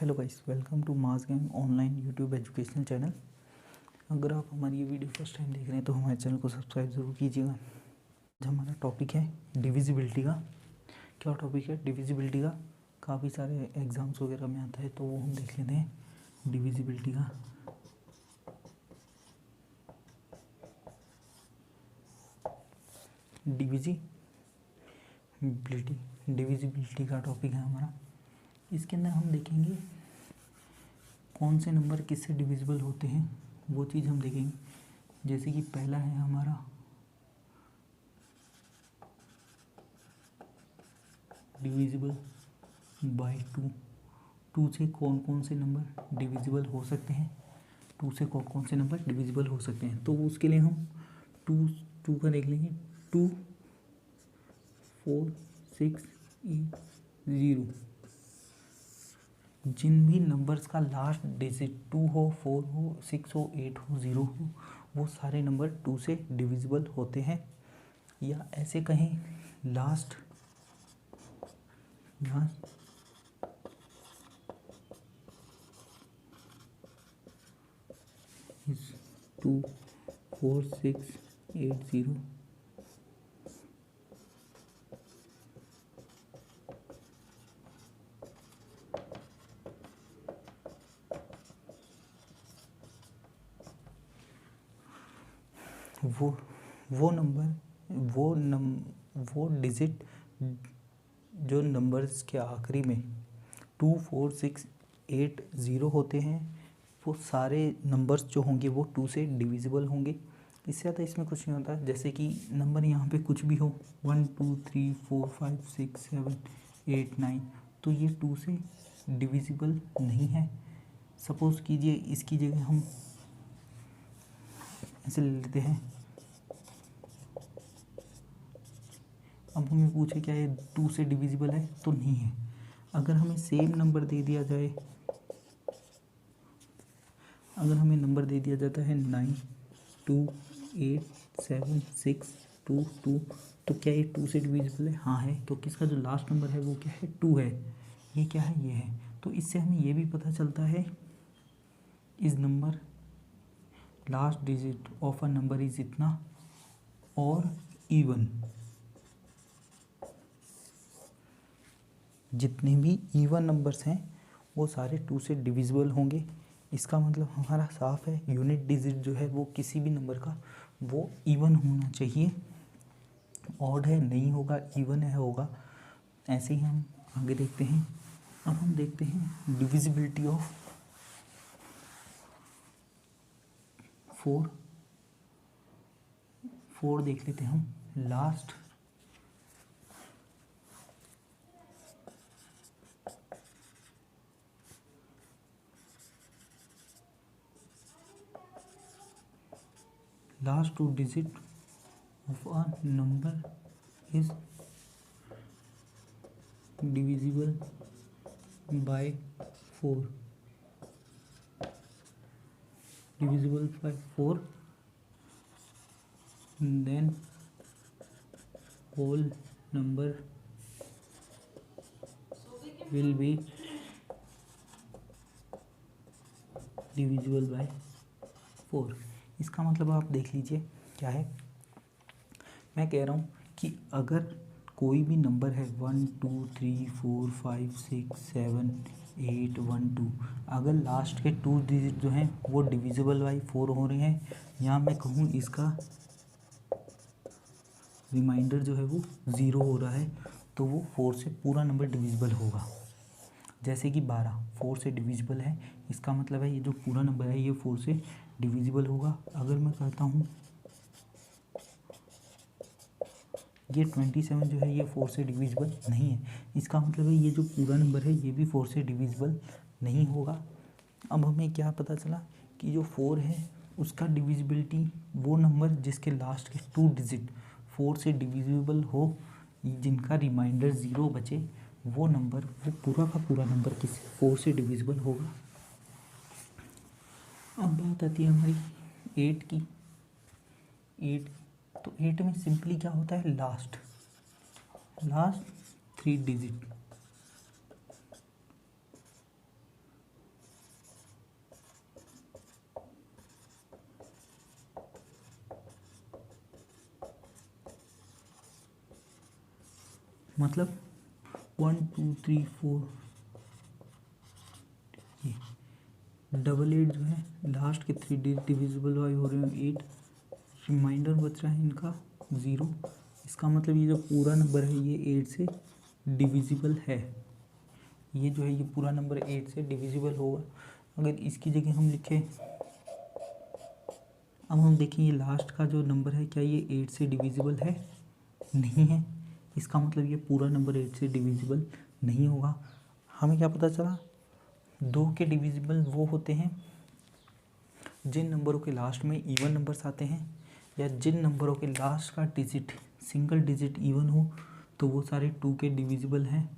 Hello guys, welcome to Mass Gang online YouTube educational channel. अगर आप हमारी ये वीडियो फर्स्ट टाइम देख रहे हैं तो हमारे चैनल को सब्सक्राइब ज़रूर कीजिएगा। आज हमारा टॉपिक है डिविजिबिलिटी का। क्या टॉपिक है? डिविजिबिलिटी का। काफ़ी सारे एग्ज़ाम्स वगैरह में आता है तो वो हम देख लेते हैं डिविजिबिलिटी का। डिविजिबिलिटी का टॉपिक है हमारा। इसके अंदर हम देखेंगे कौन से नंबर किससे डिविजिबल होते हैं, वो चीज़ हम देखेंगे। जैसे कि पहला है हमारा डिविजिबल बाय टू से कौन कौन से नंबर डिविजिबल हो सकते हैं। टू से कौन कौन से नंबर डिविजिबल हो सकते हैं, तो उसके लिए हम टू का देख लेंगे। 2, 4, 6, 8, 0। जिन भी नंबर्स का लास्ट डिजिट 2 हो, 4 हो, 6 हो, 8 हो, 0 हो, वो सारे नंबर 2 से डिविजिबल होते हैं। या ऐसे कहें लास्ट 2, 4, 6, 8, 0। वो डिजिट जो नंबर्स के आखिरी में 2, 4, 6, 8, 0 होते हैं, वो सारे नंबर्स जो होंगे वो 2 से डिविजिबल होंगे। इससे ज़्यादा इसमें कुछ नहीं होता। जैसे कि नंबर यहाँ पे कुछ भी हो 1, 2, 3, 4, 5, 6, 7, 8, 9, तो ये 2 से डिविजिबल नहीं है। सपोज़ कीजिए इसकी जगह हम ऐसे ले लेते हैं। अब हमें पूछे क्या ये 2 से डिविजिबल है, तो नहीं है। अगर हमें सेम नंबर दे दिया जाए, अगर हमें नंबर दे दिया जाता है 9, 2, 8, 7, 6, 2, 2, तो क्या ये 2 से डिविजिबल है? हाँ है, क्योंकि इसका जो लास्ट नंबर है वो क्या है? 2 है। ये क्या है? ये है। तो इससे हमें ये भी पता चलता है इस number last digit of a number is इतना और इवन। जितने भी इवन नंबर्स हैं वो सारे 2 से डिविजिबल होंगे। इसका मतलब हमारा साफ है, यूनिट डिजिट जो है वो किसी भी नंबर का वो इवन होना चाहिए। ऑड है नहीं होगा, इवन है होगा। ऐसे ही हम आगे देखते हैं। अब हम देखते हैं डिविजिबिलिटी ऑफ 4 देख लेते हैं हम। Last 2 digit of a number is divisible by 4, then whole number will be divisible by 4। इसका मतलब आप देख लीजिए क्या है। मैं कह रहा हूँ कि अगर कोई भी नंबर है 1, 2, 3, 4, 5, 6, 7, 8, 1, 2, अगर लास्ट के 2 डिजिट जो हैं वो डिविजिबल बाई 4 हो रहे हैं, या मैं कहूँ इसका रिमाइंडर जो है वो 0 हो रहा है, तो वो 4 से पूरा नंबर डिविजिबल होगा। जैसे कि 12 4 से डिविजिबल है, इसका मतलब है ये जो पूरा नंबर है ये 4 से डिविजिबल होगा। अगर मैं कहता हूँ ये 27 जो है ये 4 से डिविजिबल नहीं है, इसका मतलब है ये जो पूरा नंबर है ये भी 4 से डिविजिबल नहीं होगा। अब हमें क्या पता चला कि जो 4 है उसका डिविजिबिलिटी, वो नंबर जिसके लास्ट के 2 डिजिट 4 से डिविजिबल हो, जिनका रिमाइंडर 0 बचे, वो नंबर, वो पूरा का पूरा नंबर किस 4 से डिविजिबल होगा। अब बात आती है हमारी 8 की। 8 तो 8 में सिंपली क्या होता है? लास्ट 3 डिजिट मतलब 1 2 3 4, ये 88 जो है लास्ट के 3 डिविजिबल बाई हो रहे हैं 8, रिमाइंडर बच रहा है इनका 0। इसका मतलब ये जो पूरा नंबर है ये 8 से डिविजिबल है। ये जो है ये पूरा नंबर 8 से डिविजिबल होगा। अगर इसकी जगह हम लिखें, अब हम देखें ये लास्ट का जो नंबर है क्या ये 8 से डिविजिबल है? नहीं है। इसका मतलब ये पूरा नंबर 8 से डिविजिबल नहीं होगा। हमें क्या पता चला? 2 के डिविजिबल वो होते हैं जिन नंबरों के लास्ट में इवन नंबर्स आते हैं, या जिन नंबरों के लास्ट का डिजिट सिंगल डिजिट इवन हो, तो वो सारे 2 के डिविजिबल हैं।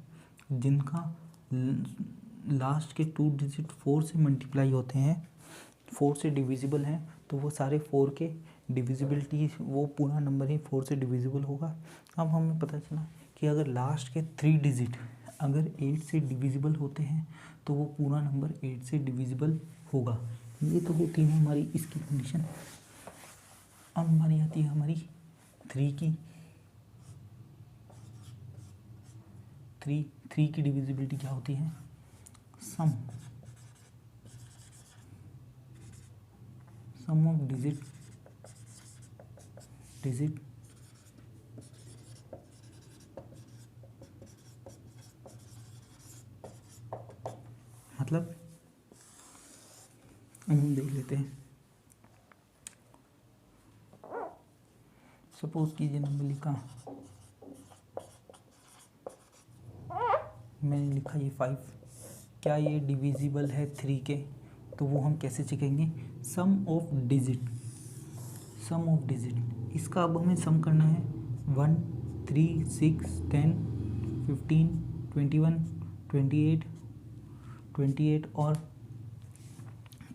जिनका लास्ट के 2 डिजिट 4 से मल्टीप्लाई होते हैं, 4 से डिविजिबल हैं, तो वो सारे 4 के डिविजिबिलिटी, वो पूरा नंबर ही 4 से डिविजिबल होगा। अब हमें पता चला कि अगर लास्ट के 3 डिजिट अगर 8 से डिविजिबल होते हैं तो वो पूरा नंबर 8 से डिविजिबल होगा। ये तो होती है हमारी इसकी कंडीशन। अब हमारी आती है हमारी 3 की डिविजिबिलिटी क्या होती है? सम ऑफ डिजिट मतलब हम देख लेते हैं। सपोज कीजिए नंबर लिखा, मैंने लिखा ये 5, क्या ये डिविजिबल है 3 के? तो वो हम कैसे चेकेंगे? सम ऑफ डिजिट, इसका अब हमें सम करना है। 1 3 6 10 15 21 28 और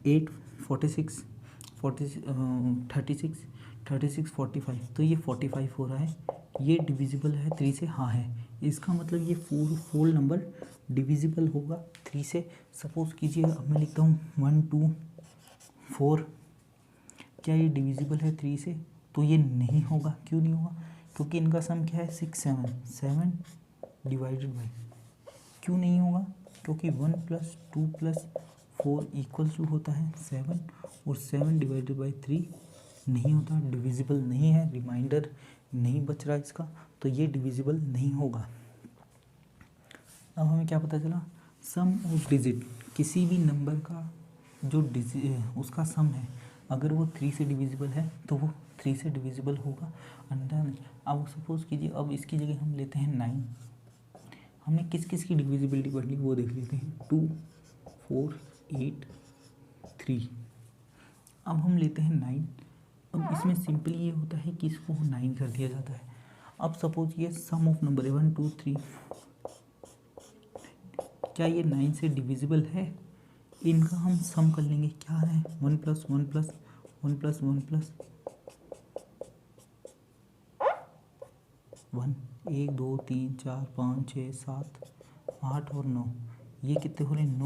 8 46 36 45, तो ये 45 हो रहा है। ये डिविजिबल है 3 से? हाँ है। इसका मतलब ये फुल नंबर डिविजिबल होगा 3 से। सपोज कीजिए अब मैं लिखता हूँ 1 2 4, क्या ये डिविजिबल है 3 से? तो ये नहीं होगा। क्यों नहीं होगा? क्योंकि इनका सम क्या है? 6 7 डिवाइडेड बाई, क्यों नहीं होगा? क्योंकि 1 + 2 + 4 = होता है 7, और 7 डिवाइडेड बाई 3 नहीं होता, डिविजिबल नहीं है। रिमाइंडर नहीं बच रहा इसका, तो ये डिविजिबल नहीं होगा। अब हमें क्या पता चला? सम ऑफ डिजिट, किसी भी नंबर का जो उसका सम है, अगर वो 3 से डिविजिबल है तो वो 3 से डिविजिबल होगा। अंडर, अब सपोज कीजिए अब इसकी जगह हम लेते हैं 9। हमने किस किस की डिविजिबिलिटी पढ़ ली वो देख लेते हैं। 2 4 8 3। अब हम लेते हैं 9। अब इसमें सिंपली ये होता है कि इसको 9 कर दिया जाता है। अब सपोज ये सम ऑफ नंबर है 1 2 3, क्या ये 9 से डिविजिबल है? इनका हम सम कर लेंगे। क्या है? 1 + 1 + 1 + 1 + 1, 1 2 3 4 5 6 7 8 और 9, ये कितने हो रहे हैं?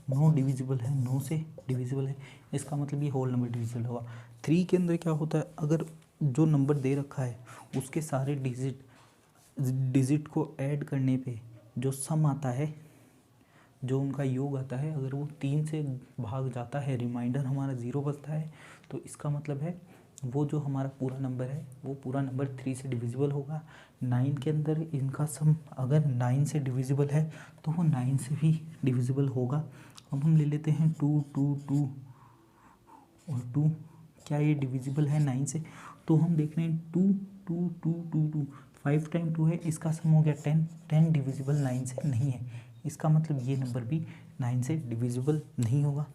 9 डिविजिबल है, 9 से डिविजिबल है। इसका मतलब ये होल नंबर डिविजिबल होगा। 3 के अंदर क्या होता है? अगर जो नंबर दे रखा है उसके सारे डिजिट को ऐड करने पे जो सम आता है, जो उनका योग आता है, अगर वो 3 से भाग जाता है, रिमाइंडर हमारा 0 बचता है, तो इसका मतलब है वो जो हमारा पूरा नंबर है वो पूरा नंबर 3 से डिविजिबल होगा। 9 के अंदर इनका सम अगर 9 से डिविजिबल है तो वो 9 से भी डिविजिबल होगा। अब हम ले लेते हैं 2 2 2 और 2, क्या ये डिविजिबल है 9 से? तो हम देख रहे हैं 2 2 2 2 2, 5 टाइम 2 है, इसका सम हो गया 10। 10 डिविजिबल 9 से नहीं है, इसका मतलब ये नंबर भी 9 से डिविजिबल नहीं होगा।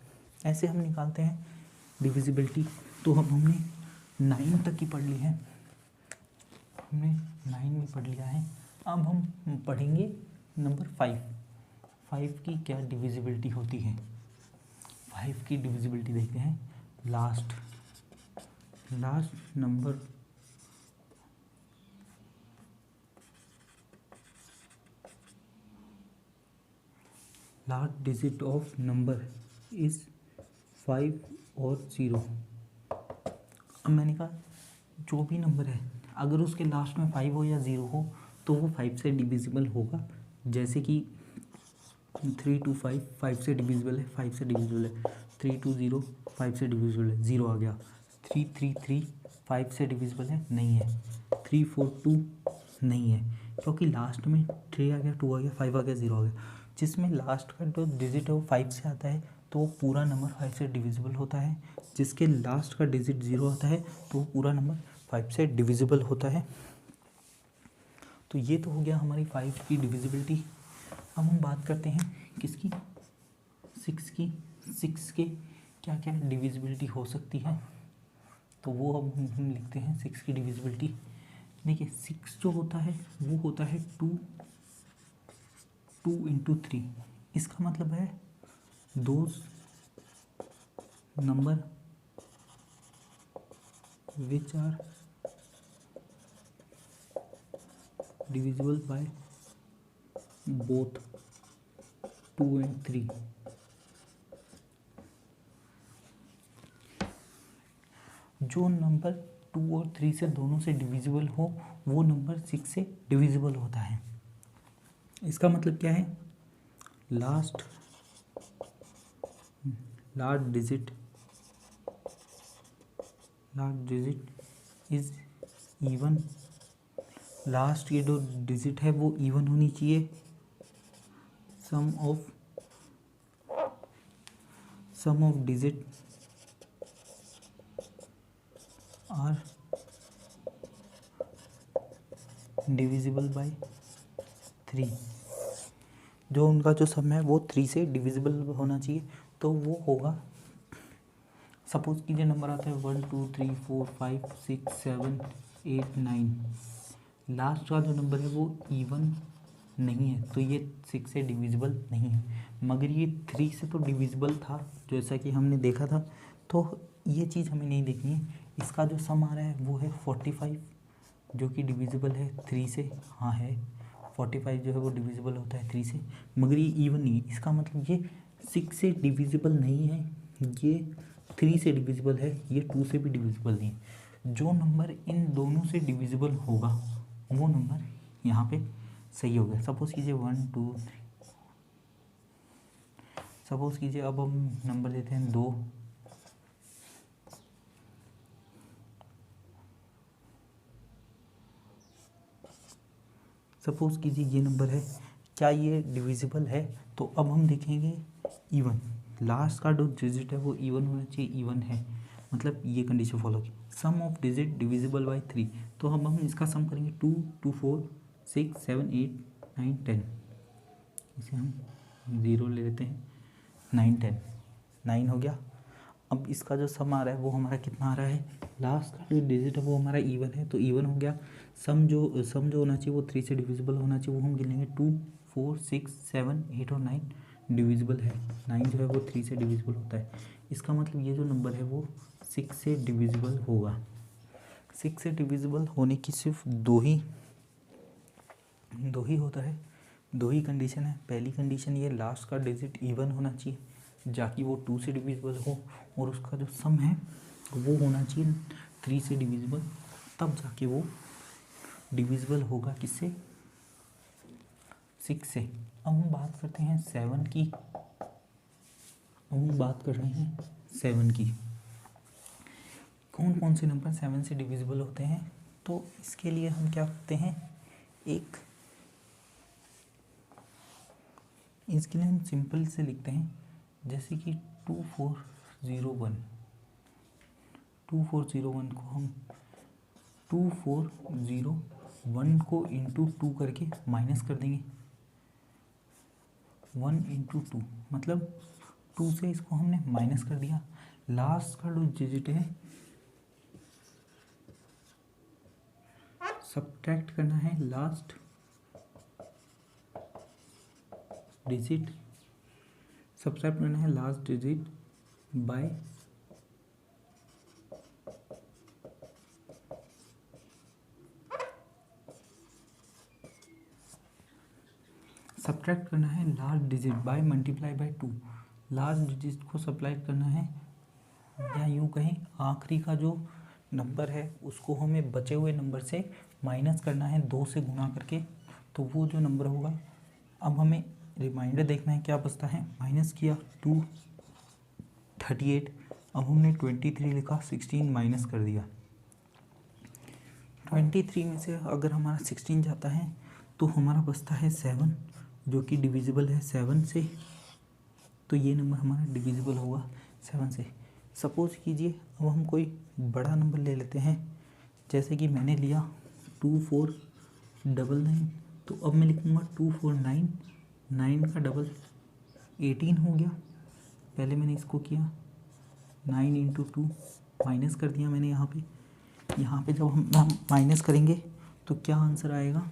ऐसे हम निकालते हैं डिविजिबिलिटी। तो अब हमने 9 तक की पढ़ ली है, हमने 9 में पढ़ लिया है। अब हम पढ़ेंगे नंबर 5 की क्या डिविजिबिलिटी होती है। 5 की डिविजिबिलिटी देखते हैं। Last number last digit of number is 5 और 0। अब मैंने कहा जो भी नंबर है अगर उसके लास्ट में 5 हो या 0 हो तो वो 5 से डिविजिबल होगा। जैसे कि 325 5 से डिविजिबल है, 5 से डिविजिबल है। 320 5 से डिविजिबल है, 0 आ गया। 333 5 से डिविजिबल है, नहीं है। 342 नहीं है, क्योंकि लास्ट में 3 आ गया, 2 आ गया, 5 आ गया, 0 आ गया। जिसमें लास्ट का जो डिजिट है वो 5 से आता है तो वो पूरा नंबर 5 से डिविजिबल होता है। जिसके लास्ट का डिजिट 0 आता है तो वो पूरा नंबर 5 से डिविजिबल होता है। तो ये तो हो गया हमारी 5 की डिविजिबिलिटी। अब हम बात करते हैं किसकी, 6 की। 6 के क्या क्या डिविजिबिलिटी हो सकती है, तो वो अब हम लिखते हैं 6 की डिविजिबिलिटी। देखिए 6 जो होता है वो होता है 2 into 3। इसका मतलब है those number which are divisible by both 2 and 3। जो नंबर 2 और 3 से दोनों से डिविजिबल हो वो नंबर 6 से डिविजिबल होता है। इसका मतलब क्या है, last digit is even. Last ये जो डिजिट है वो इवन होनी चाहिए। Sum of digit are divisible by 3। जो उनका जो सम है वो 3 से डिविजिबल होना चाहिए, तो वो होगा, सपोज कीजिए नंबर आता है 1 2 3 4 5 6 7 8 9। लास्ट का जो नंबर है वो इवन नहीं है तो ये 6 से डिविजिबल नहीं है। मगर ये 3 से तो डिविजिबल था जैसा कि हमने देखा था, तो ये चीज़ हमें नहीं देखनी है। इसका जो सम आ रहा है वो है 45 जो कि डिविजिबल है 3 से। हाँ है, 45 जो है वो डिविजिबल होता है 3 से, मगर ये इवन नहीं है। इसका मतलब ये 6 से डिविजिबल नहीं है, ये 3 से डिविजिबल है, ये 2 से भी डिविजिबल नहीं है। जो नंबर इन दोनों से डिविजिबल होगा वो नंबर यहाँ पे सही हो गया। सपोज कीजिए 1 2 3। सपोज कीजिए अब हम नंबर देते हैं 2। सपोज कीजिए ये नंबर है, क्या ये डिविजिबल है, तो अब हम देखेंगे इवन। लास्ट का जो डिजिट है वो इवन होना चाहिए, इवन है, मतलब ये कंडीशन फॉलो की। Sum of digit divisible by 3, तो हम इसका सम करेंगे 2 2 4 6 7 8 9 10। इसे हम 0 ले लेते हैं, 9 10 9 हो गया। अब इसका जो सम आ रहा है वो हमारा कितना आ रहा है, लास्ट का जो डिजिट है वो हमारा इवन है तो इवन हो गया। सम जो होना चाहिए वो 3 से डिविजिबल होना चाहिए, वो हम गिनेंगे 2 4 6 7 8 और 9 डिविजिबल है। 9 जो है वो 3 से डिविजिबल होता है। इसका मतलब ये जो नंबर है वो 6 से डिविजिबल होगा। 6 से डिविजिबल होने की सिर्फ दो ही होता है, दो ही कंडीशन है। पहली कंडीशन ये लास्ट का डिजिट इवन होना चाहिए जाकि वो 2 से डिविजिबल हो, और उसका जो सम है वो होना चाहिए 3 से डिविजिबल, तब जाके वो डिविजिबल होगा किससे, 6 से। अब हम बात करते हैं 7 की। अब हम बात कर रहे हैं 7 की। कौन कौन से नंबर 7 से डिविजिबल होते हैं, तो इसके लिए हम क्या करते हैं, इसके लिए हम सिंपल से लिखते हैं, जैसे कि 2401 को हम 2401 को इंटू 2 करके माइनस कर देंगे। 1 इंटू 2 मतलब 2 से इसको हमने माइनस कर दिया। लास्ट का जो डिजिट है सब्ट्रैक्ट करना है, लास्ट डिजिट सब्ट्रैक्ट करना है लास्ट डिजिट बाय सब्ट्रैक्ट करना है last digit by multiply by 2। Last digit को सब्ट्रैक्ट करना है, या यूँ कहें आखिरी का जो नंबर है उसको हमें बचे हुए नंबर से माइनस करना है, 2 से गुणा करके तो वो जो नंबर होगा, अब हमें रिमाइंडर देखना है क्या बचता है। माइनस किया 238, अब हमने 23 लिखा, 16 माइनस कर दिया। 23 में से अगर हमारा 16 जाता है तो हमारा बचता है 7, जो कि डिविजिबल है 7 से। तो ये नंबर हमारा डिविजिबल होगा 7 से। सपोज़ कीजिए अब हम कोई बड़ा नंबर ले लेते हैं, जैसे कि मैंने लिया 2499, तो अब मैं लिखूँगा 249, 9 का डबल 18 हो गया। पहले मैंने इसको किया 9 × 2 माइनस कर दिया मैंने यहाँ पे जब हम माइनस करेंगे तो क्या आंसर आएगा,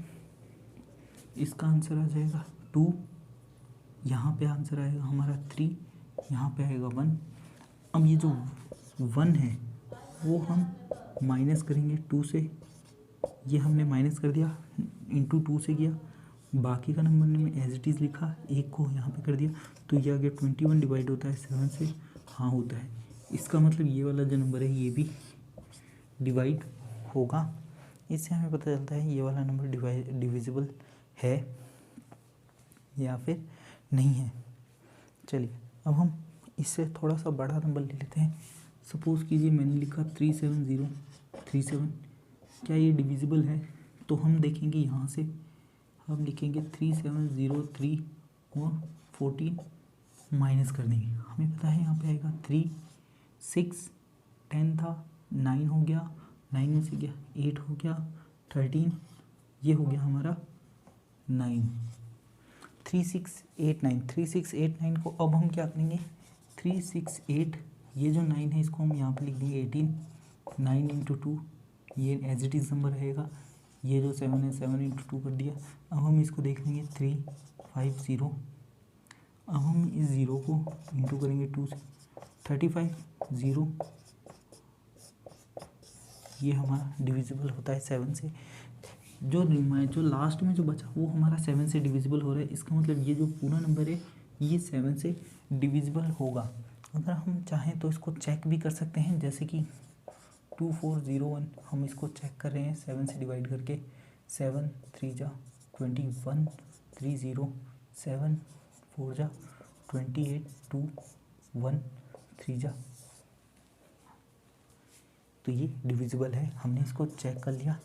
इसका आंसर आ जाएगा 2, यहाँ पे आंसर आएगा हमारा 3, यहाँ पे आएगा 1। अब ये जो 1 है वो हम माइनस करेंगे 2 से, ये हमने माइनस कर दिया, इंटू 2 से किया, बाकी का नंबर मैंने एज इट इज़ लिखा, 1 को यहाँ पे कर दिया, तो ये आ गया 21 डिवाइड होता है 7 से, हाँ होता है। इसका मतलब ये वाला जो नंबर है ये भी डिवाइड होगा। इससे हमें पता चलता है ये वाला नंबर डिविजिबल है या फिर नहीं है। चलिए अब हम इससे थोड़ा सा बड़ा नंबर ले लेते हैं। सपोज़ कीजिए मैंने लिखा 37037, क्या ये डिविजिबल है? तो हम देखेंगे यहाँ से, हम लिखेंगे 3703 और 14 माइनस कर देंगे। हमें पता है यहाँ पे आएगा 3, 6, 10 था, 9 हो गया, 9 में से गया 8 हो गया, 13, ये हो गया हमारा 9। 3689 को अब हम क्या करेंगे, 368, ये जो 9 है इसको हम यहाँ पे लिख देंगे 18, 9 × 2, ये एज इट इज़ नंबर रहेगा। ये जो 7 है 7 × 2 कर दिया। अब हम इसको देख लेंगे 350। अब हम इस ज़ीरो को इंटू करेंगे 2 से, 35 0, ये हमारा डिविजिबल होता है 7 से। जो लास्ट में जो बचा वो हमारा 7 से डिविजिबल हो रहा है। इसका मतलब ये जो पूरा नंबर है ये 7 से डिविजिबल होगा। अगर हम चाहें तो इसको चेक भी कर सकते हैं, जैसे कि 2401 हम इसको चेक कर रहे हैं 7 से डिवाइड करके। 7 3 जा 21, 30 7 4 जा 28, 2 1 3 जा, तो ये डिविजिबल है। हमने इसको चेक कर लिया,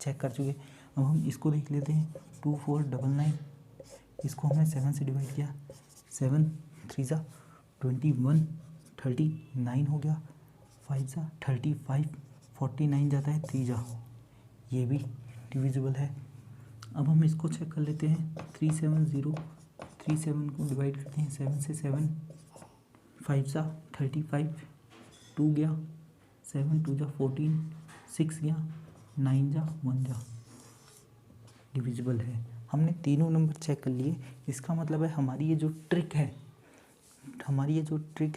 चेक कर चुके। अब हम इसको देख लेते हैं 2499, इसको हमने 7 से डिवाइड किया। 7 3 जा 21, 39 हो गया, 5 जा 35, 49 जाता है 3 जा, ये भी डिविजिबल है। अब हम इसको चेक कर लेते हैं 370, 37 को डिवाइड करते हैं 7 से। 7 5 जा 35, 2 गया, 7 2 जा 14, 6 गया, 9 जा 1 जा, डिविजिबल है। हमने तीनों नंबर चेक कर लिए। इसका मतलब है हमारी ये जो ट्रिक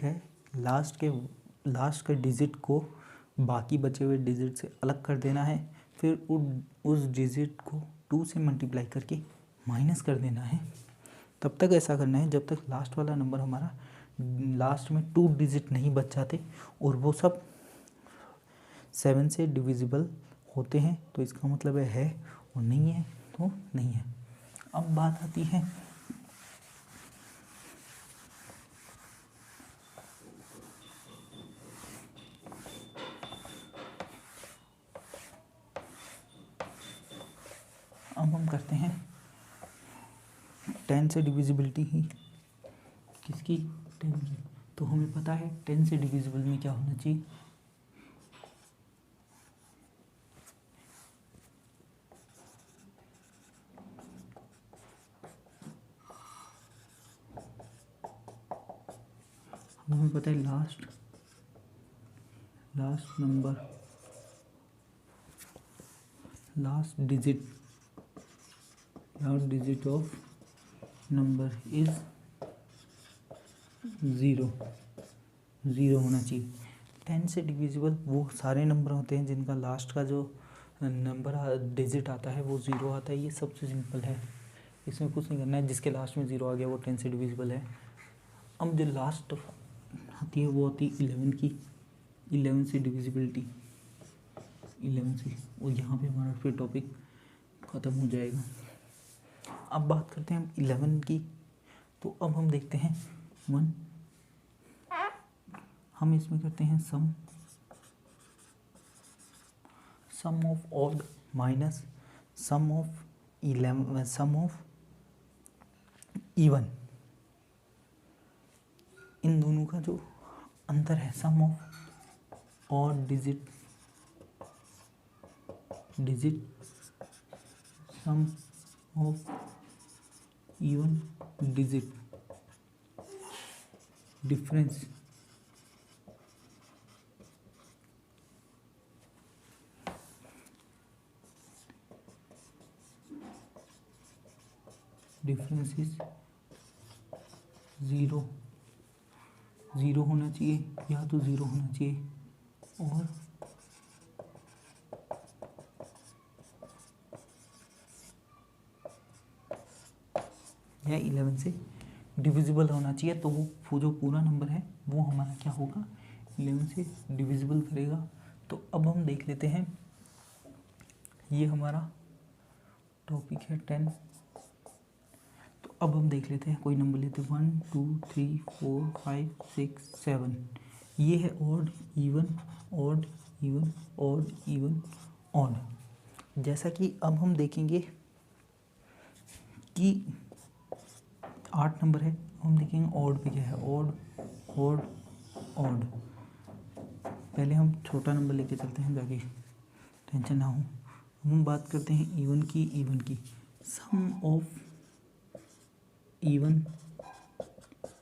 है, लास्ट के डिजिट को बाकी बचे हुए डिजिट से अलग कर देना है, फिर उस डिजिट को 2 से मल्टीप्लाई करके माइनस कर देना है। तब तक ऐसा करना है जब तक लास्ट वाला नंबर हमारा, लास्ट में 2 डिजिट नहीं बच जाते और वो सब 7 से डिविजिबल होते हैं। तो इसका मतलब है और नहीं है तो नहीं है। अब बात आती है अब हम करते हैं 10 से डिविजिबिलिटी ही किसकी, 10 की। तो हमें पता है 10 से डिविजिबल में क्या होना चाहिए, हमें पता है last number, last digit of number is 0 होना चाहिए। 10 से डिविजिबल वो सारे नंबर होते हैं जिनका लास्ट का जो नंबर डिजिट आता है वो 0 आता है। ये सबसे सिंपल है, इसमें कुछ नहीं करना है। जिसके लास्ट में 0 आ गया वो 10 से डिविजिबल है। अब जो लास्ट आती है वो होती है 11 की, 11 से डिविजिबिलिटी, 11 से। और यहाँ पे हमारा फिर टॉपिक ख़त्म हो जाएगा। अब बात करते हैं हम 11 की। तो अब हम देखते हैं 1, हम इसमें करते हैं sum of odd minus sum of 11 sum of even. इन दोनों का जो अंतर है, sum of odd digit sum of even digit, difference is 0 होना चाहिए, या तो 0 होना चाहिए और या 11 से डिविजिबल होना चाहिए। तो वो जो पूरा नंबर है वो हमारा क्या होगा, 11 से डिविजिबल करेगा। तो अब हम देख लेते हैं, ये हमारा टॉपिक है 10। तो अब हम देख लेते हैं, कोई नंबर लेते हैं 1 2 3 4 5 6 7। ये है odd even odd even odd even odd. जैसा कि अब हम देखेंगे कि 8 नंबर है, हम देखेंगे ऑड पे क्या है, ऑड ऑड ऑड। पहले हम छोटा नंबर लेके चलते हैं ताकि टेंशन ना हो। हम बात करते हैं इवन की। Sum of even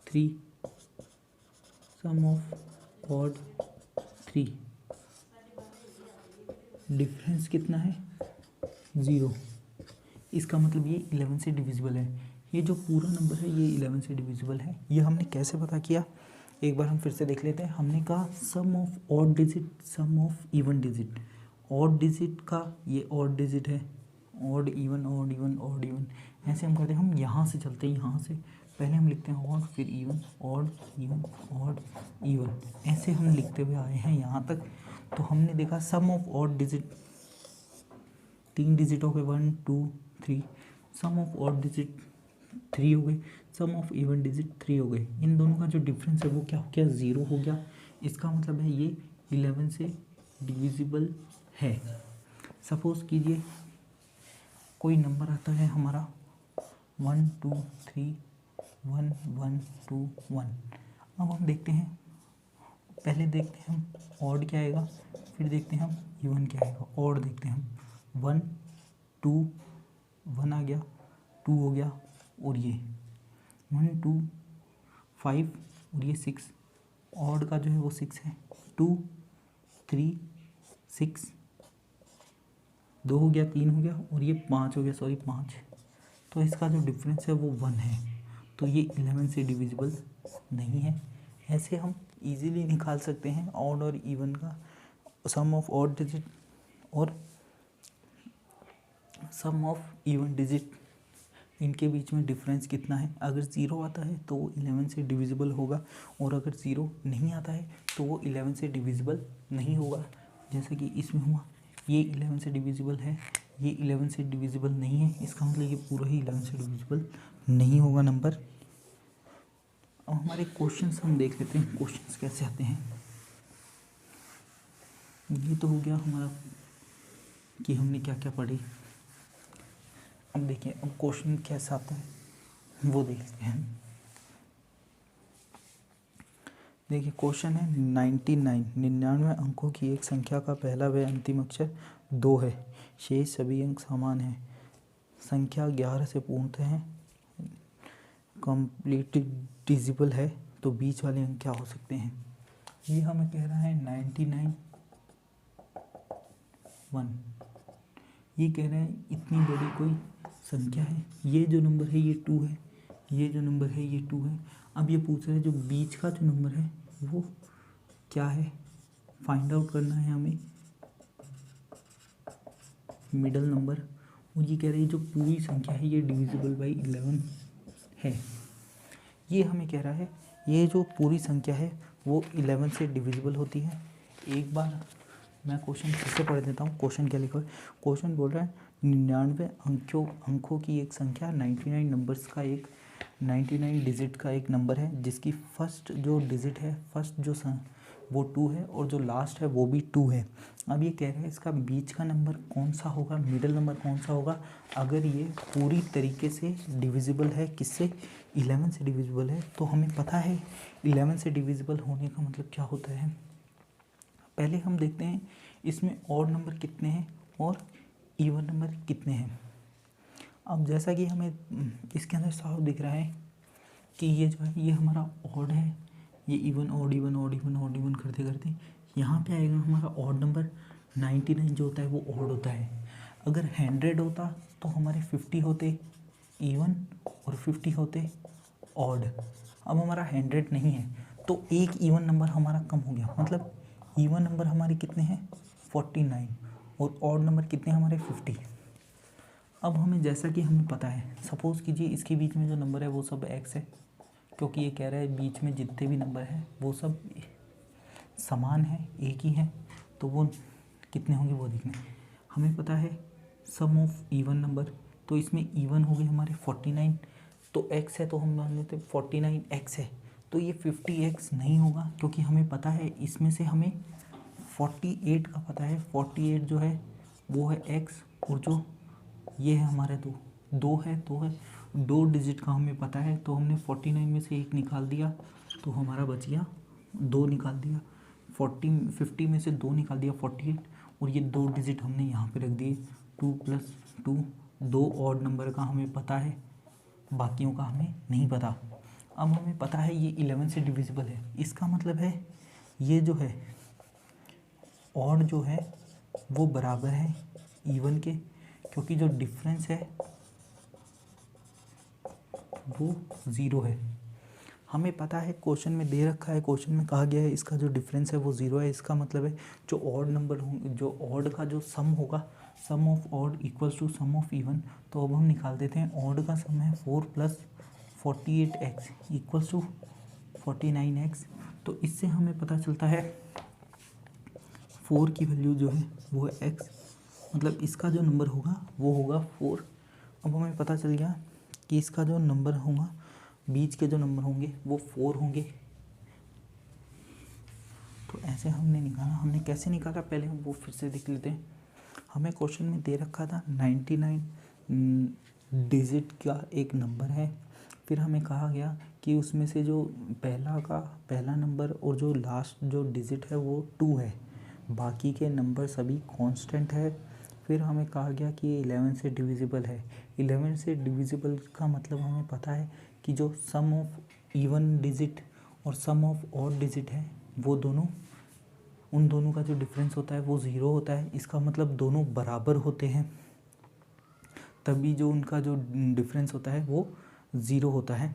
3 sum of odd 3, difference कितना है, 0। इसका मतलब ये 11 से डिविजिबल है। ये जो पूरा नंबर है ये 11 से डिविजिबल है। ये हमने कैसे पता किया, एक बार हम फिर से देख लेते हैं। हमने कहा sum of odd digit sum of even digit. Odd digit का ये ऑड डिजिट है, odd even odd even odd even, ऐसे हम करते हैं। हम यहाँ से चलते हैं, यहाँ से पहले हम लिखते हैं ऑड, फिर even odd even odd even, ऐसे हम लिखते हुए आए हैं यहाँ तक। तो हमने देखा सम ऑफ ऑड डिजिट 3 डिजिट हो गए, 1 2 3। सम ऑफ ऑड डिजिट 3 हो गए, सम ऑफ इवन डिजिट 3 हो गए। इन दोनों का जो डिफरेंस है वो क्या हो गया, 0 हो गया। इसका मतलब है ये 11 से डिविजिबल है। सपोज कीजिए कोई नंबर आता है हमारा 1 2 3 1 1 2 1। अब हम देखते हैं, पहले देखते हैं हम ऑड क्या आएगा, फिर देखते हैं हम इवन क्या आएगा। ऑड देखते हैं हम 1 2 1 आ गया, 2 हो गया, और ये 1 2 5 और ये 6। ऑड का जो है वो 6 है, 2 3 6, 2 हो गया, 3 हो गया, और ये 5 हो गया, सॉरी 5। तो इसका जो डिफरेंस है वो 1 है। तो ये 11 से डिविजिबल नहीं है। ऐसे हम इजीली निकाल सकते हैं ऑड और इवन का सम ऑफ ऑड डिजिट और सम ऑफ इवन डिजिट, इनके बीच में डिफरेंस कितना है। अगर 0 आता है तो वो 11 से डिविजिबल होगा, और अगर 0 नहीं आता है तो वो 11 से डिविजिबल नहीं होगा। जैसे कि इसमें हुआ, ये 11 से डिविजिबल है, ये 11 से डिविजिबल नहीं है। इसका मतलब ये पूरा ही 11 से डिविजिबल नहीं होगा नंबर। अब हमारे क्वेश्चंस हम देख लेते हैं, क्वेश्चंस कैसे आते हैं। ये तो हो गया हमारा कि हमने क्या क्या पढ़ी। अब देखिए अब क्वेश्चन कैसा आता है वो देखते हैं। देखिए क्वेश्चन है 99 अंकों की एक संख्या का पहला व अंतिम अक्षर 2 है, शेष सभी अंक समान हैं। संख्या 11 से पूर्णतः कंप्लीटली डिविजिबल है, तो बीच वाले अंक क्या हो सकते हैं। ये हमें कह रहा है 99 1। ये कह रहे हैं इतनी बड़ी कोई संख्या है, ये जो नंबर है ये 2 है, ये जो नंबर है ये 2 है। अब ये पूछ रहे हैं जो बीच का जो नंबर है वो क्या है, फाइंड आउट करना है हमें मिडल नंबर। और ये कह रहे हैं जो पूरी संख्या है ये डिविजिबल बाई 11 है। ये हमें कह रहा है ये जो पूरी संख्या है वो 11 से डिविजिबल होती है। एक बार मैं क्वेश्चन फिर से पढ़ देता हूँ। क्वेश्चन क्या लिखा है, क्वेश्चन बोल रहा है 99 अंकों की एक संख्या, 99 नंबर्स का एक 99 डिजिट का एक नंबर है जिसकी फर्स्ट जो डिजिट है, फर्स्ट जो वो 2 है और जो लास्ट है वो भी 2 है। अब ये कह रहे हैं इसका बीच का नंबर कौन सा होगा, मिडिल नंबर कौन सा होगा अगर ये पूरी तरीके से डिविजिबल है, किससे, 11 से डिविजिबल है। तो हमें पता है 11 से डिविजिबल होने का मतलब क्या होता है। पहले हम देखते हैं इसमें ऑड नंबर कितने हैं और इवन नंबर कितने हैं। अब जैसा कि हमें इसके अंदर साफ दिख रहा है कि ये जो है ये हमारा ऑड है, ये even odd even odd even odd even करते करते यहाँ पे आएगा हमारा ऑड नंबर। 99 जो होता है वो ऑड होता है। अगर 100 होता तो हमारे 50 होते इवन और 50 होते ऑड। अब हमारा 100 नहीं है तो एक इवन नंबर हमारा कम हो गया, मतलब इवन नंबर हमारे कितने हैं 49 और ऑड नंबर कितने हैं हमारे 50। अब हमें जैसा कि हमें पता है, सपोज़ कीजिए इसके बीच में जो नंबर है वो सब एक्स है, क्योंकि ये कह रहा है बीच में जितने भी नंबर हैं वो सब समान है, एक ही है, तो वो कितने होंगे वो देखना है। हमें पता है सम ऑफ इवन नंबर, तो इसमें इवन हो गए हमारे 49, तो x है तो हम मान लेते 49 x है, तो ये 50x नहीं होगा क्योंकि हमें पता है इसमें से हमें 48 का पता है। 48 जो है वो है x और जो ये है हमारे दो है 2 डिजिट का हमें पता है, तो हमने 49 में से एक निकाल दिया तो हमारा बच गया 2 निकाल दिया। 50 में से 2 निकाल दिया 48 और ये 2 डिजिट हमने यहाँ पे रख दिए 2 + 2। 2 ऑड नंबर का हमें पता है, बाकियों का हमें नहीं पता। अब हमें पता है ये 11 से डिविजिबल है, इसका मतलब है ये जो है ऑड जो है वो बराबर है इवन के, क्योंकि जो डिफरेंस है वो 0 है। हमें पता है क्वेश्चन में दे रखा है, क्वेश्चन में कहा गया है इसका जो डिफरेंस है वो 0 है। इसका मतलब है जो ऑड नंबर होंगे, जो ऑड का जो सम होगा, sum of odd equals to sum of even. तो अब हम निकाल देते हैं, ऑड का सम है 4 + 48x इक्वल्स टू 49x। तो इससे हमें पता चलता है 4 की वैल्यू जो है वो है x, मतलब इसका जो नंबर होगा वो होगा 4। अब हमें पता चल गया कि इसका जो नंबर होगा, बीच के जो नंबर होंगे वो 4 होंगे। तो ऐसे हमने निकाला, हमने कैसे निकाला पहले हम वो फिर से देख लेते हैं। हमें क्वेश्चन में दे रखा था 99 डिजिट का एक नंबर है, फिर हमें कहा गया कि उसमें से जो पहला नंबर और जो लास्ट जो डिजिट है वो 2 है, बाकी के नंबर सभी कांस्टेंट है। फिर हमें कहा गया कि ये 11 से डिविजिबल है। 11 से डिविजिबल का मतलब हमें पता है कि जो सम ऑफ इवन डिजिट और सम ऑफ ऑड डिजिट है वो दोनों, उन दोनों का जो डिफरेंस होता है वो 0 होता है। इसका मतलब दोनों बराबर होते हैं, तभी जो उनका जो डिफरेंस होता है वो 0 होता है।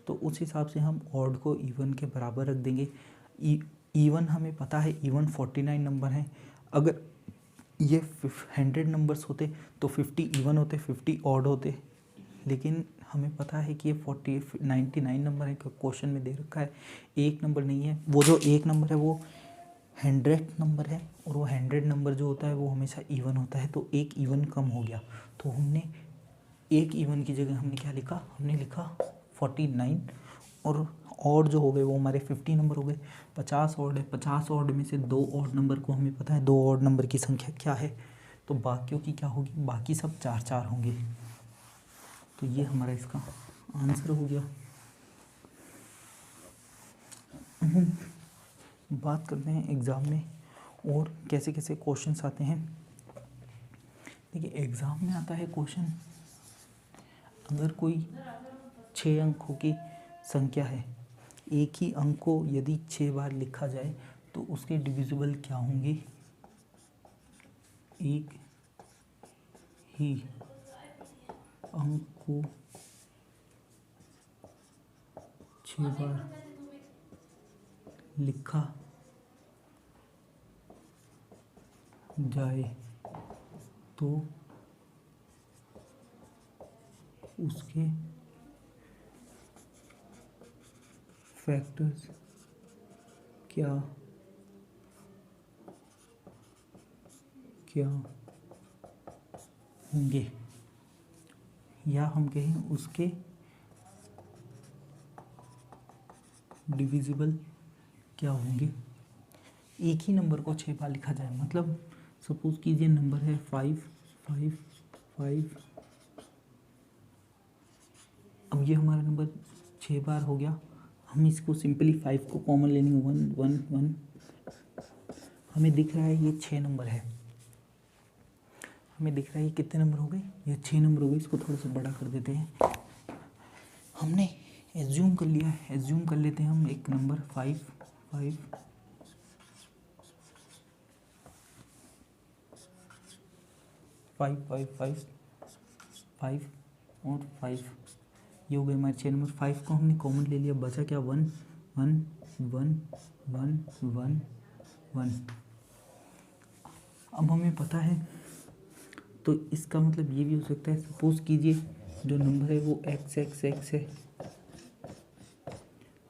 तो उस हिसाब से हम ऑड को इवन के बराबर रख देंगे। इवन हमें पता है इवन 49 नंबर हैं। अगर ये 100 नंबर्स होते तो 50 इवन होते, 50 ऑड होते, लेकिन हमें पता है कि ये 99 नंबर है क्योंकि क्वेश्चन में दे रखा है, एक नंबर नहीं है। वो जो एक नंबर है वो 100 नंबर है और वो 100 नंबर जो होता है वो हमेशा इवन होता है, तो एक इवन कम हो गया। तो हमने एक इवन की जगह हमने क्या लिखा, हमने लिखा 49 और ऑड जो हो गए वो हमारे 50 नंबर हो गए। 50 ऑड है, 50 ऑड में से 2 ऑड नंबर को हमें पता है 2 ऑड नंबर की संख्या क्या है, तो बाकियों की क्या होगी, बाकी सब 4 होंगे। तो ये हमारा इसका आंसर हो गया। बात करते हैं एग्ज़ाम में और कैसे कैसे क्वेश्चंस आते हैं। देखिए एग्ज़ाम में आता है क्वेश्चन, अगर कोई 6 अंकों की संख्या है, एक ही अंक को यदि 6 बार लिखा जाए तो उसके डिविजिबल क्या होंगे। एक ही अंक को 6 बार लिखा जाए तो उसके फैक्टर्स क्या क्या होंगे, या हम कहें उसके डिविजिबल क्या होंगे। एक ही नंबर को 6 बार लिखा जाए, मतलब सपोज कीजिए नंबर है 5 5 5। अब ये हमारा नंबर 6 बार हो गया। हम इसको सिंपली 5 को कॉमन ले लेंगे, 1 1 1। हमें दिख रहा है ये 6 नंबर है। हमें दिख रहा है ये कितने नंबर हो गए, ये 6 नंबर हो गए। इसको थोड़ा सा बड़ा कर देते हैं। हमने एज्यूम कर लिया, एज्यूम कर लेते हैं हम एक नंबर 5 5 5 5 5 5 और 5। ये हो गए हमारे 6 नंबर। 5 को हमने कॉमन ले लिया, बचा क्या 1 1 1 1 1 1। अब हमें पता है, तो इसका मतलब ये भी हो सकता है, सपोज कीजिए जो नंबर है वो x x x है,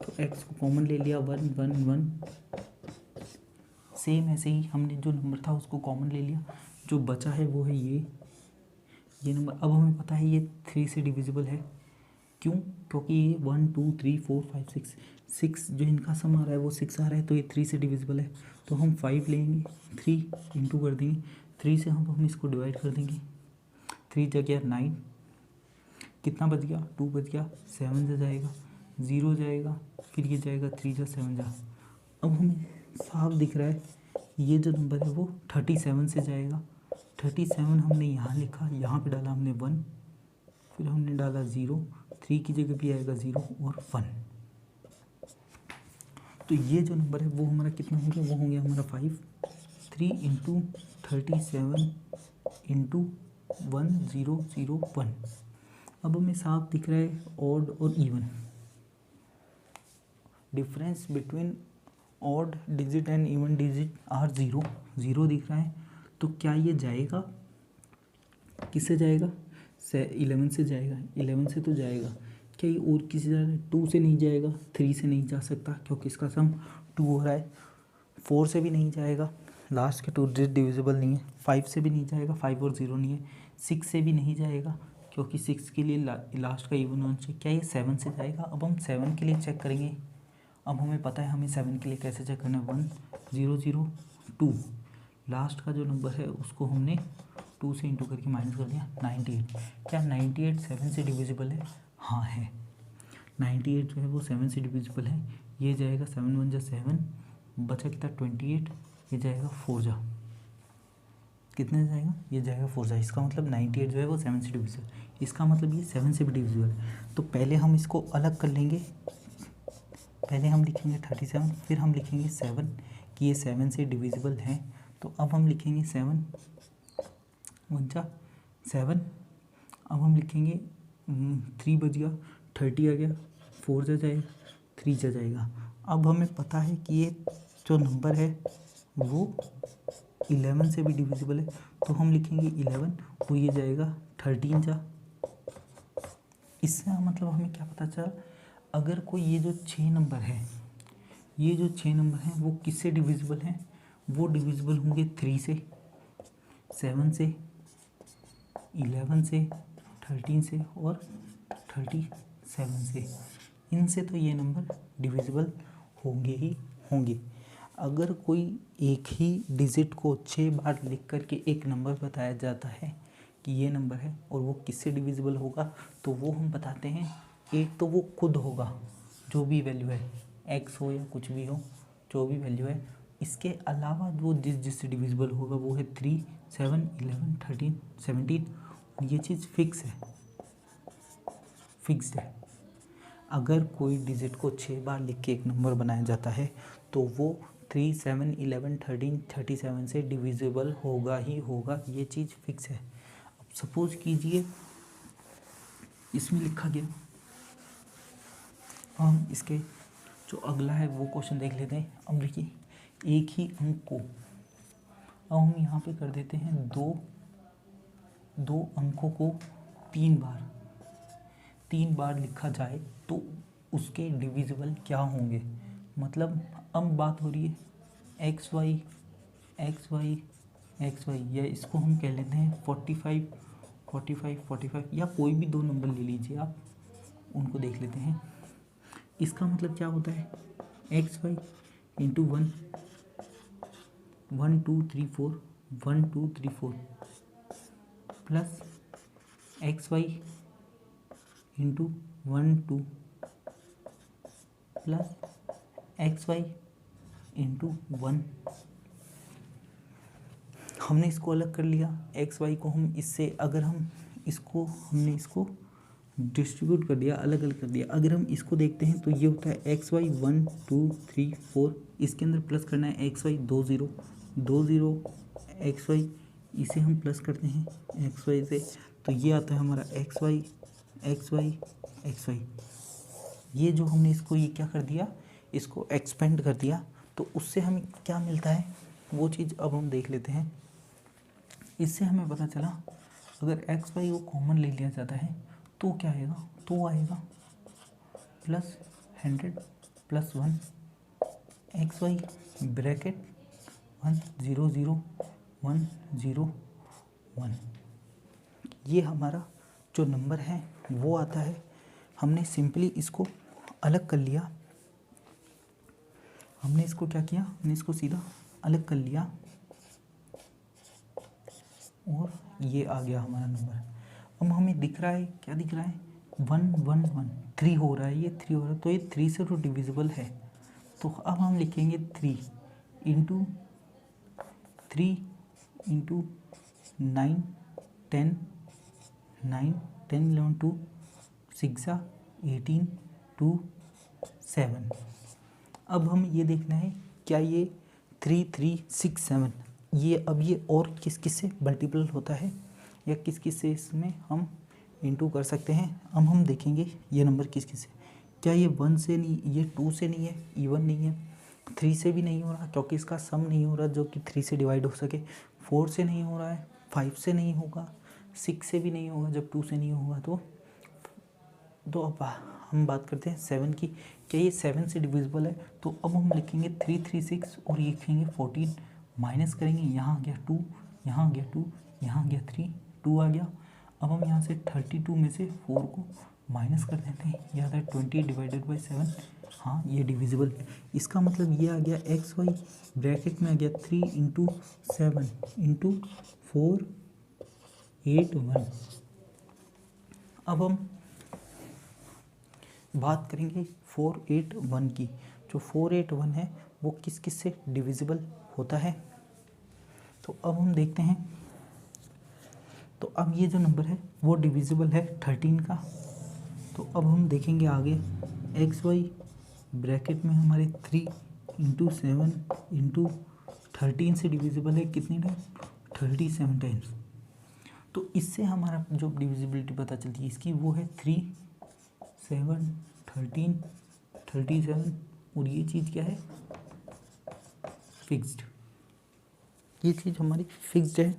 तो x को कॉमन ले लिया 1 1 1। सेम ऐसे ही हमने जो नंबर था उसको कॉमन ले लिया, जो बचा है वो है ये नंबर। अब हमें पता है ये 3 से डिविजिबल है। क्यों? क्योंकि ये 1 2 3 4 5 6 6 जो इनका सम आ रहा है वो 6 आ रहा है, तो ये 3 से डिविजिबल है। तो हम 5 लेंगे, 3 इंटू कर देंगे, 3 से हम इसको डिवाइड कर देंगे। 3 जगह 9, कितना बच गया 2 बच गया, 7 से जाएगा 0 जाएगा, फिर ये जाएगा 3 जा 7 जा। अब हमें साफ दिख रहा है ये जो नंबर है वो 37 से जाएगा। 37 हमने यहाँ लिखा, यहाँ पे डाला हमने 1, फिर हमने डाला 0, 3 की जगह भी आएगा 0 और 1। तो ये जो नंबर है वो हमारा कितना हो गया, वो हो गया हमारा 5। 3 इंटू 37 इंटू 1 0 0 1। अब हमें साफ दिख रहा है ऑड और even. Difference between odd digit and even digit are 0 0 दिख रहा है। तो क्या ये जाएगा, किससे जाएगा, 11 से जाएगा। 11 से तो जाएगा, क्या ये और किसी तरह 2 से नहीं जाएगा, 3 से नहीं जा सकता क्योंकि इसका सम 2 हो रहा है। 4 से भी नहीं जाएगा, लास्ट के 2 डिजिट डिविजिबल नहीं है। 5 से भी नहीं जाएगा, 5 और 0 नहीं है। 6 से भी नहीं जाएगा क्योंकि 6 के लिए लास्ट का इवन होना चाहिए। क्या ये 7 से जाएगा? अब हम 7 के लिए चेक करेंगे। अब हमें पता है हमें 7 के लिए कैसे चेक करना है, 1 0 0 2। लास्ट का जो नंबर है उसको हमने 2 से इंटू करके माइनस कर दिया, 98। क्या 98 7 से डिविजिबल है? हाँ है, 98 जो है वो 7 से डिविजिबल है। ये जाएगा 7 1 जा 7, बचा कितना 28, ये जाएगा 4 जा, कितने जाएगा, ये जाएगा 4 जा। इसका मतलब 98 जो है वो 7 से डिविजिबल, इसका मतलब ये 7 से भी डिविजिबल है। तो पहले हम इसको अलग कर लेंगे, पहले हम लिखेंगे 37, फिर हम लिखेंगे 7 कि ये 7 से डिविजिबल है। तो अब हम लिखेंगे 7 1 जा 7। अब हम लिखेंगे 3 बच गया, 30 आ गया, 4 जा जाएगा, 3 जा जाएगा। अब हमें पता है कि ये जो नंबर है वो 11 से भी डिविजिबल है, तो हम लिखेंगे 11, तो ये जाएगा 13 जा। इससे मतलब हमें क्या पता चला, अगर कोई ये जो 6 नंबर है, ये जो 6 नंबर हैं वो किससे डिविजिबल हैं, वो डिविजिबल होंगे 3 से, 7 से, 11 से, 13 से और 37 से। इनसे तो ये नंबर डिविजिबल होंगे ही होंगे। अगर कोई एक ही डिजिट को 6 बार लिख करके एक नंबर बताया जाता है कि ये नंबर है और वो किससे डिविजिबल होगा, तो वो हम बताते हैं, एक तो वो खुद होगा जो भी वैल्यू है, एक्स हो या कुछ भी हो, जो भी वैल्यू है। इसके अलावा वो जिससे डिविजिबल होगा वो है 3 7 11 13 17। ये चीज़ फिक्स है, फिक्स्ड है। अगर कोई डिजिट को 6 बार लिख के एक नंबर बनाया जाता है तो वो 3 7 11 13 37 से डिविजिबल होगा ही होगा, ये चीज़ फिक्स है। अब सपोज कीजिए इसमें लिखा गया, हम इसके जो अगला है वो क्वेश्चन देख लेते हैं। अब देखिए एक ही अंक को अब हम यहाँ पे कर देते हैं दो अंकों को 3 बार लिखा जाए तो उसके डिविजिबल क्या होंगे। मतलब अब बात हो रही है एक्स वाई, या इसको हम कह लेते हैं 45 45 या कोई भी दो नंबर ले लीजिए आप, उनको देख लेते हैं। इसका मतलब क्या होता है, X Y into 1 1 2 3 4 1 2 3 4 plus X Y into 1 2 plus X Y into 1। हमने इसको अलग कर लिया, एक्स वाई को हम इससे, अगर हम इसको, हमने इसको डिस्ट्रीब्यूट कर दिया, अलग अलग कर दिया। अगर हम इसको देखते हैं तो ये होता है एक्स वाई 1 2 3 4, इसके अंदर प्लस करना है एक्स वाई 2 0 2 0 एक्स वाई, इसे हम प्लस करते हैं एक्स वाई से, तो ये आता है हमारा X Y X Y X Y. ये जो हमने इसको, ये क्या कर दिया, इसको एक्सपेंड कर दिया, तो उससे हमें क्या मिलता है वो चीज़ अब हम देख लेते हैं। इससे हमें पता चला अगर एक्स वाई को कॉमन ले लिया जाता है तो क्या आएगा, तो आएगा plus 100 plus 1 X Y bracket 1 0 0 1 0 1। ये हमारा जो नंबर है वो आता है। हमने सिंपली इसको अलग कर लिया, हमने इसको क्या किया, हमने इसको सीधा अलग कर लिया और ये आ गया हमारा नंबर। अब हमें दिख रहा है, क्या दिख रहा है, 1 1 1 3 हो रहा है, ये 3 हो रहा है, तो ये 3 से तो डिविजिबल है। तो अब हम लिखेंगे 3 इंटू 3 इंटू 9 10 9 10 11 2 6 18 2 7। अब हम ये देखना है क्या ये 3 3 6 7 ये, अब ये और किस किस से मल्टीपल होता है या किस किस से इसमें हम इंटू कर सकते हैं। अब हम देखेंगे ये नंबर किस किस से, क्या ये 1 से नहीं, ये 2 से नहीं है, इवन नहीं है, 3 से भी नहीं हो रहा क्योंकि इसका सम नहीं हो रहा जो कि 3 से डिवाइड हो सके, 4 से नहीं हो रहा है, 5 से नहीं होगा, 6 से भी नहीं होगा, जब 2 से नहीं होगा तो अब हम बात करते हैं 7 की, क्या ये 7 से डिविजिबल है। तो अब हम लिखेंगे 3 3 6 और ये लिखेंगे 14, माइनस करेंगे, यहाँ आ गया 2, यहाँ आ गया 2, यहाँ आ गया 3, 2 आ गया। अब हम यहाँ से 32 में से 4 को माइनस कर देते हैं, यह आता है 20 डिवाइडेड बाई 7। हाँ ये डिविजिबल है। इसका मतलब ये आ गया एक्स वाई ब्रैकेट में आ गया 3 इंटू 7 इंटू 4 8 1। अब हम बात करेंगे 481 की। जो 481 है वो किस किस से डिविजिबल होता है, तो अब हम देखते हैं। तो अब ये जो नंबर है वो डिविजिबल है 13 का। तो अब हम देखेंगे आगे, एक्स वाई ब्रैकेट में हमारे 3 इंटू 7 इंटू 13 से डिविजिबल है कितनी टाइम, 37 टाइम्स। तो इससे हमारा जो डिविजिबिलिटी पता चलती है इसकी वो है 3 7 13 37, और ये चीज़ क्या है, फिक्स्ड, ये चीज़ हमारी फिक्स्ड है।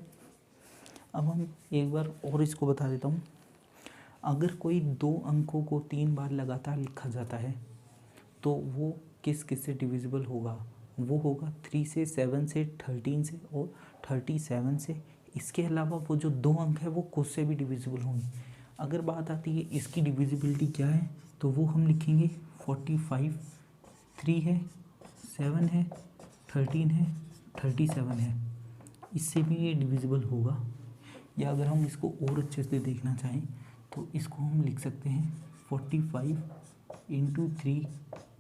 अब हम एक बार और इसको बता देता हूँ। अगर कोई 2 अंकों को 3 बार लगातार लिखा जाता है तो वो किस किस से डिविजिबल होगा, वो होगा 3 से 7 से 13 से और 37 से। इसके अलावा वो जो 2 अंक है वो खुद से भी डिविजिबल होंगे। अगर बात आती है इसकी डिविजिबिलिटी क्या है, तो वो हम लिखेंगे 45, 3 है, 7 है, 13 है, 37 है, इससे भी ये डिविजिबल होगा। या अगर हम इसको और अच्छे से देखना चाहें तो इसको हम लिख सकते हैं 45 इंटू 3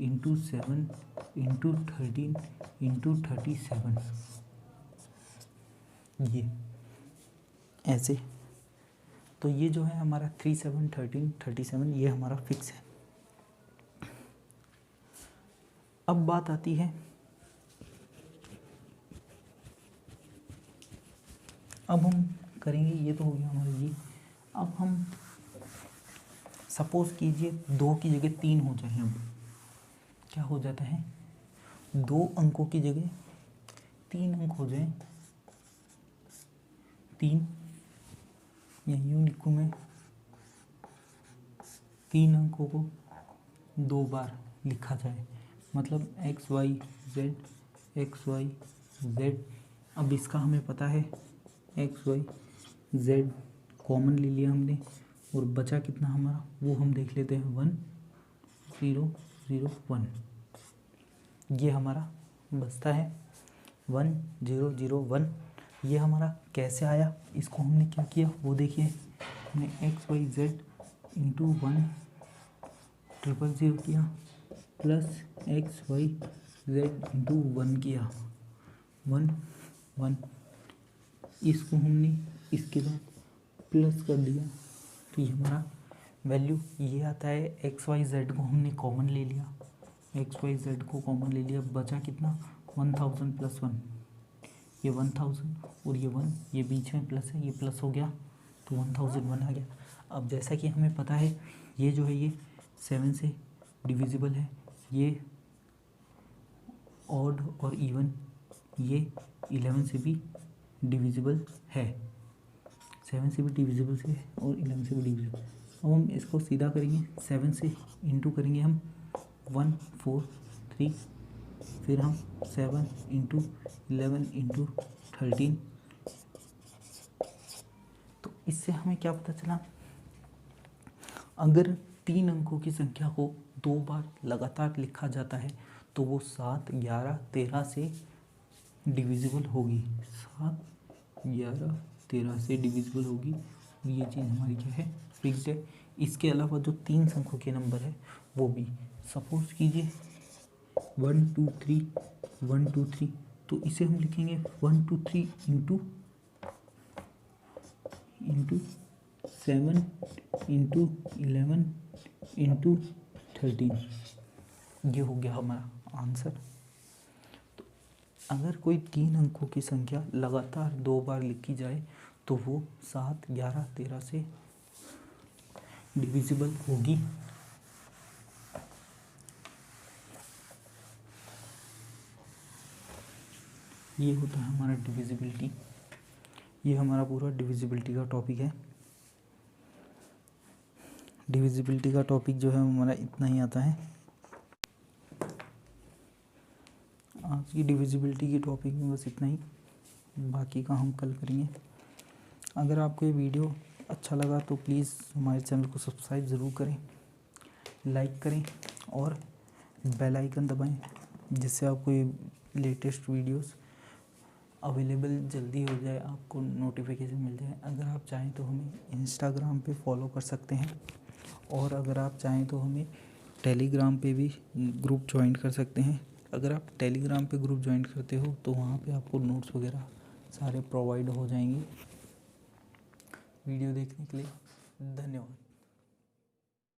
इंटू 7 इंटू 13 इंटू 37, ये ऐसे। तो ये जो है हमारा 3 7 13 37 ये हमारा फिक्स है। अब बात आती है, अब हम करेंगे, ये तो हो गया हमारा जी। अब हम सपोज कीजिए 2 की जगह 3 हो जाए, अब क्या हो जाता है, 2 अंकों की जगह 3 अंक हो जाए, 3 या यूँ लिखूँ मैं, 3 अंकों को 2 बार लिखा जाए, मतलब एक्स वाई जेड। अब इसका हमें पता है एक्स वाई जेड कॉमन ले लिया हमने और बचा कितना हमारा वो हम देख लेते हैं 1 0 0 1। ये हमारा बचता है 1 0 0 1। ये हमारा कैसे आया, इसको हमने क्या किया वो देखिए, हमने X Y Z into 1 triple 0 किया plus X Y Z into 1 किया 1 1। इसको हमने इसके बाद प्लस कर दिया तो ये हमारा वैल्यू ये आता है। एक्स वाई जेड को हमने कॉमन ले लिया, एक्स वाई जेड को कॉमन ले लिया, बचा कितना 1000 प्लस 1, ये 1000 और ये 1, ये बीच में प्लस है, ये प्लस हो गया तो 1001 आ गया। अब जैसा कि हमें पता है ये जो है ये 7 से डिविजिबल है, ये ऑड और इवन ये 11 से भी डिविजिबल है, 7 से भी डिविजिबल से और 11 से भी डिविजिबल। अब हम इसको सीधा करेंगे, 7 से इंटू करेंगे हम 1 4 3, फिर हम 7 इंटू 11 इंटू 13। तो इससे हमें क्या पता चला, अगर 3 अंकों की संख्या को 2 बार लगातार लिखा जाता है तो वो 7 11 13 से डिविजिबल होगी, 7 11 13 से डिविजिबल होगी। ये चीज़ हमारी क्या है, फिक्स्ड है। इसके अलावा जो 3 अंकों के नंबर है वो भी, सपोज कीजिए 1 2 3 1 2 3, तो इसे हम लिखेंगे 1 2 3 इंटू 7 इंटू 11 इंटू 13। ये हो गया हमारा आंसर। तो अगर कोई 3 अंकों की संख्या लगातार 2 बार लिखी जाए तो वो 7 11 13 से डिविजिबल होगी। ये होता है हमारा डिविजिबिलिटी। ये हमारा पूरा डिविजिबिलिटी का टॉपिक है। डिविजिबिलिटी का टॉपिक जो है हमारा इतना ही आता है। आज की डिविजिबिलिटी की टॉपिक में बस इतना ही, बाकी का हम कल करेंगे। अगर आपको ये वीडियो अच्छा लगा तो प्लीज़ हमारे चैनल को सब्सक्राइब ज़रूर करें, लाइक करें और बेल आइकन दबाएं, जिससे आपको ये लेटेस्ट वीडियोस अवेलेबल जल्दी हो जाए, आपको नोटिफिकेशन मिल जाए। अगर आप चाहें तो हमें इंस्टाग्राम पे फॉलो कर सकते हैं और अगर आप चाहें तो हमें टेलीग्राम पे भी ग्रुप ज्वाइन कर सकते हैं। अगर आप टेलीग्राम पे ग्रुप ज्वाइन करते हो तो वहाँ पे आपको नोट्स वगैरह सारे प्रोवाइड हो जाएंगे। वीडियो देखने के लिए धन्यवाद।